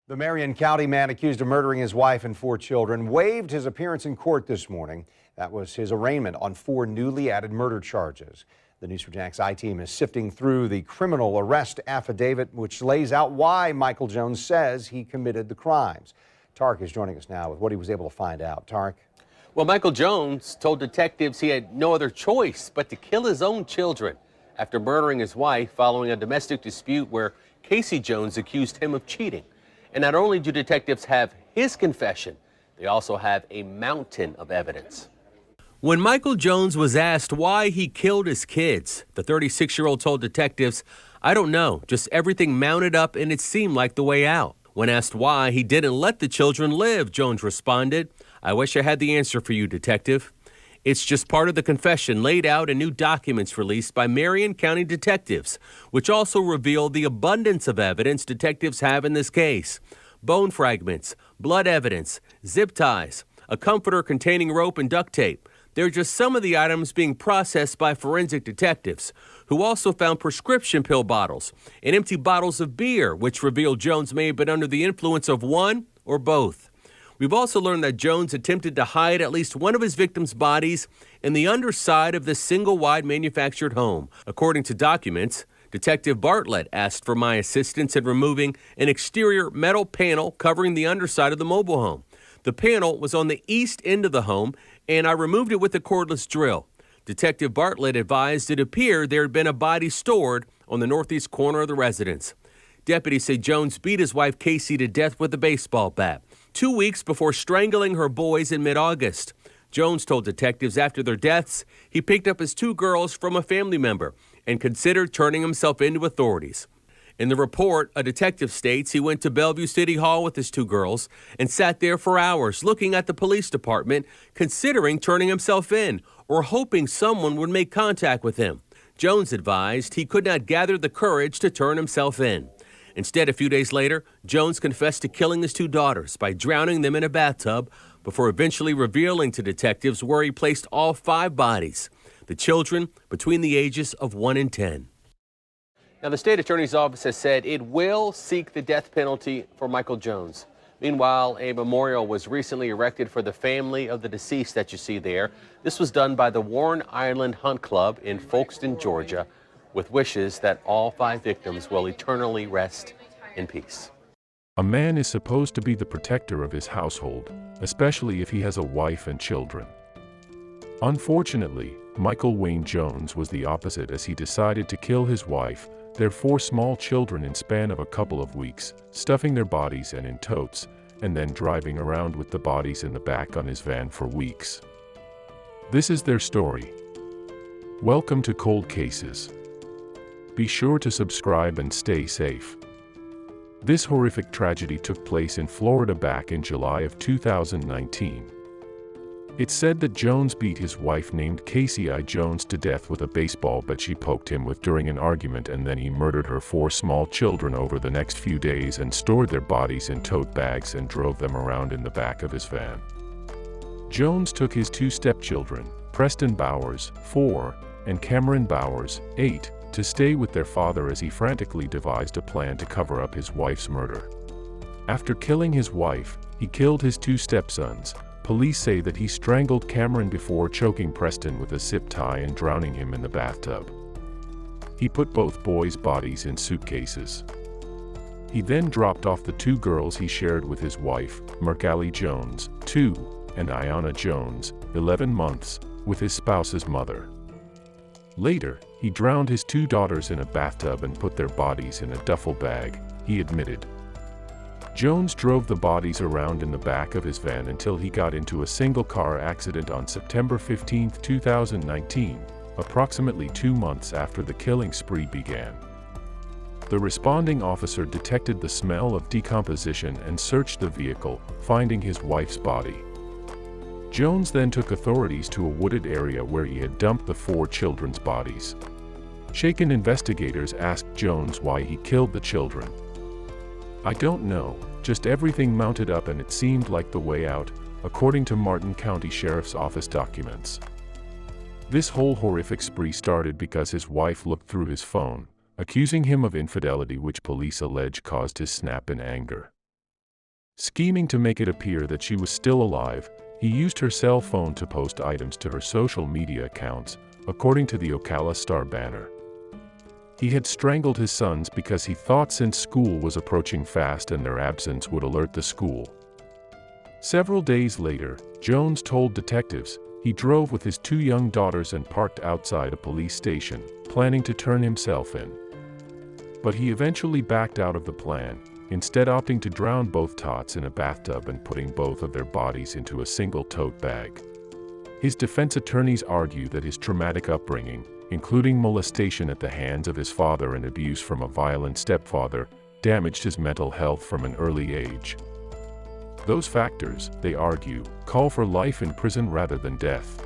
The Marion County man accused of murdering his wife and 4 children waived his appearance in court this morning. That was his arraignment on 4 newly added murder charges. The News4JAX I-team is sifting through the criminal arrest affidavit, which lays out why Michael Jones says he committed the crimes. Tark is joining us now with what he was able to find out. Tark. Well, Michael Jones told detectives he had no other choice but to kill his own children after murdering his wife following a domestic dispute where Casey Jones accused him of cheating. And not only do detectives have his confession, they also have a mountain of evidence. When Michael Jones was asked why he killed his kids, the 36-year-old told detectives, "I don't know, just everything mounted up and it seemed like the way out." When asked why he didn't let the children live, Jones responded, "I wish I had the answer for you, detective. It's just part of the confession laid out in new documents released by Marion County detectives, which also reveal the abundance of evidence detectives have in this case. Bone fragments, blood evidence, zip ties, a comforter containing rope and duct tape. They're just some of the items being processed by forensic detectives, who also found prescription pill bottles and empty bottles of beer, which revealed Jones may have been under the influence of one or both. We've also learned that Jones attempted to hide at least one of his victims' bodies in the underside of this single-wide manufactured home. According to documents, Detective Bartlett asked for my assistance in removing an exterior metal panel covering the underside of the mobile home. The panel was on the east end of the home, and I removed it with a cordless drill. Detective Bartlett advised it appeared there had been a body stored on the northeast corner of the residence. Deputies say Jones beat his wife Casey to death with a baseball bat 2 weeks before strangling her boys in mid-August. Jones told detectives after their deaths, he picked up his 2 girls from a family member and considered turning himself in to authorities. In the report, a detective states he went to Bellevue City Hall with his 2 girls and sat there for hours looking at the police department, considering turning himself in or hoping someone would make contact with him. Jones advised he could not gather the courage to turn himself in. Instead, a few days later, Jones confessed to killing his 2 daughters by drowning them in a bathtub before eventually revealing to detectives where he placed all 5 bodies, the children between the ages of 1 and 10. Now, the state attorney's office has said it will seek the death penalty for Michael Jones. Meanwhile, a memorial was recently erected for the family of the deceased that you see there. This was done by the Warren Island Hunt Club in Folkston, Georgia, with wishes that all 5 victims will eternally rest in peace. A man is supposed to be the protector of his household, especially if he has a wife and children. Unfortunately, Michael Wayne Jones was the opposite as he decided to kill his wife, their 4 small children in span of a couple of weeks, stuffing their bodies in totes, and then driving around with the bodies in the back on his van for weeks. This is their story. Welcome to Cold Cases. Be sure to subscribe and stay safe. This horrific tragedy took place in Florida back in July of 2019. It's said that Jones beat his wife named Casey I. Jones to death with a baseball bat she poked him with during an argument, and then he murdered her 4 small children over the next few days and stored their bodies in tote bags and drove them around in the back of his van. Jones took his 2 stepchildren, Preston Bowers, 4, and Cameron Bowers, 8, to stay with their father as he frantically devised a plan to cover up his wife's murder. After killing his wife, he killed his 2 stepsons. Police say that he strangled Cameron before choking Preston with a zip tie and drowning him in the bathtub. He put both boys' bodies in suitcases. He then dropped off the 2 girls he shared with his wife, Mercalli Jones, 2, and Ayanna Jones, 11 months, with his spouse's mother. Later, he drowned his 2 daughters in a bathtub and put their bodies in a duffel bag, he admitted. Jones drove the bodies around in the back of his van until he got into a single-car accident on September 15, 2019, approximately 2 months after the killing spree began. The responding officer detected the smell of decomposition and searched the vehicle, finding his wife's body. Jones then took authorities to a wooded area where he had dumped the 4 children's bodies. Shaken investigators asked Jones why he killed the children. "I don't know, just everything mounted up and it seemed like the way out," according to Martin County Sheriff's Office documents. This whole horrific spree started because his wife looked through his phone, accusing him of infidelity, which police allege caused his snap in anger. Scheming to make it appear that she was still alive, he used her cell phone to post items to her social media accounts, according to the Ocala Star-Banner. He had strangled his sons because he thought since school was approaching fast and their absence would alert the school. Several days later, Jones told detectives he drove with his 2 young daughters and parked outside a police station, planning to turn himself in. But he eventually backed out of the plan, instead opting to drown both tots in a bathtub and putting both of their bodies into a single tote bag. His defense attorneys argue that his traumatic upbringing, including molestation at the hands of his father and abuse from a violent stepfather, damaged his mental health from an early age. Those factors, they argue, call for life in prison rather than death.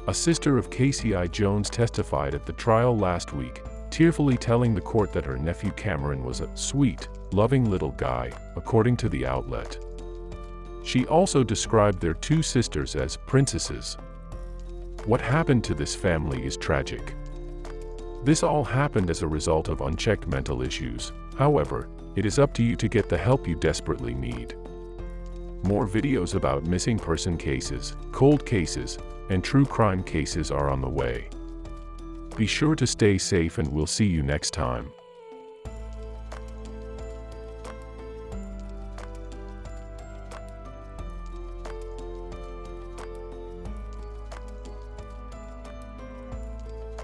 A sister of Casey Jones testified at the trial last week, tearfully telling the court that her nephew Cameron was a sweet, loving little guy, according to the outlet. She also described their 2 sisters as princesses. What happened to this family is tragic. This all happened as a result of unchecked mental issues. However, it is up to you to get the help you desperately need. More videos about missing person cases, cold cases, and true crime cases are on the way. Be sure to stay safe and we'll see you next time.